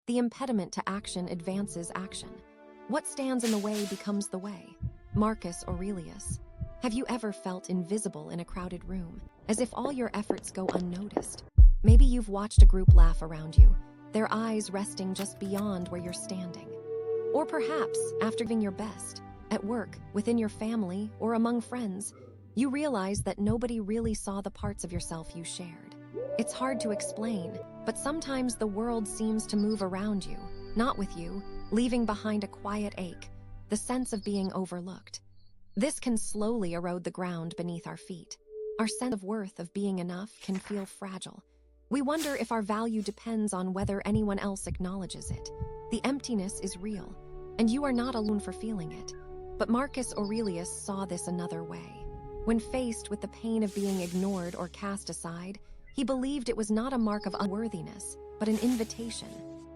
The impediment to action advances action. What stands in the way becomes the way. Marcus Aurelius. Have you ever felt invisible in a crowded room, as if all your efforts go unnoticed? Maybe you've watched a group laugh around you, their eyes resting just beyond where you're standing. Or perhaps, after giving your best, at work, within your family, or among friends, you realize that nobody really saw the parts of yourself you shared. It's hard to explain, but sometimes the world seems to move around you, not with you, leaving behind a quiet ache, the sense of being overlooked. This can slowly erode the ground beneath our feet. Our sense of worth of being enough can feel fragile. We wonder if our value depends on whether anyone else acknowledges it. The emptiness is real, and you are not alone for feeling it. But Marcus Aurelius saw this another way. When faced with the pain of being ignored or cast aside, he believed it was not a mark of unworthiness, but an invitation,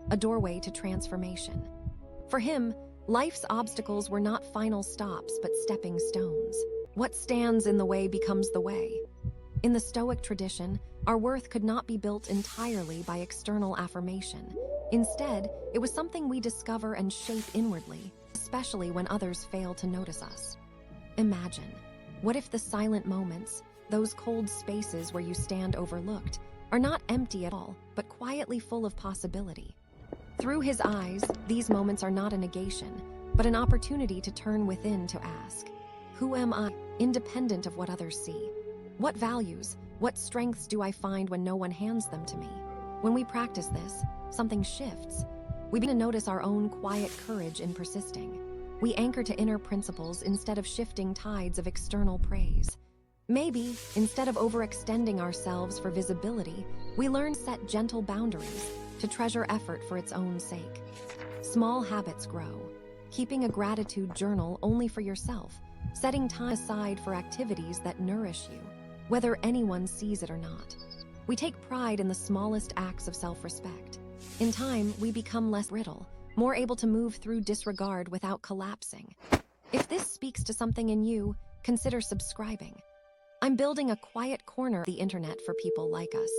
a doorway to transformation. For him, life's obstacles were not final stops, but stepping stones. What stands in the way becomes the way. In the Stoic tradition, our worth could not be built entirely by external affirmation. Instead, it was something we discover and shape inwardly, especially when others fail to notice us. Imagine, what if the silent moments, those cold spaces where you stand overlooked, are not empty at all, but quietly full of possibility? Through his eyes, these moments are not a negation, but an opportunity to turn within to ask, who am I, independent of what others see? What values, what strengths do I find when no one hands them to me? When we practice this, something shifts. We begin to notice our own quiet courage in persisting. We anchor to inner principles instead of shifting tides of external praise. Maybe, instead of overextending ourselves for visibility, we learn to set gentle boundaries, to treasure effort for its own sake. Small habits grow. Keeping a gratitude journal only for yourself, setting time aside for activities that nourish you, whether anyone sees it or not. We take pride in the smallest acts of self-respect. In time, we become less brittle, more able to move through disregard without collapsing. If this speaks to something in you, consider subscribing. I'm building a quiet corner of the internet for people like us,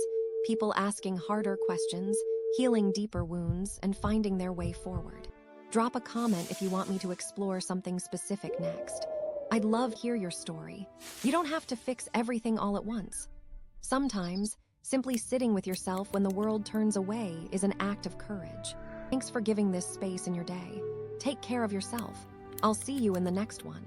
people asking harder questions, healing deeper wounds, and finding their way forward. Drop a comment if you want me to explore something specific next. I'd love to hear your story. You don't have to fix everything all at once. Sometimes, simply sitting with yourself when the world turns away is an act of courage. Thanks for giving this space in your day. Take care of yourself. I'll see you in the next one.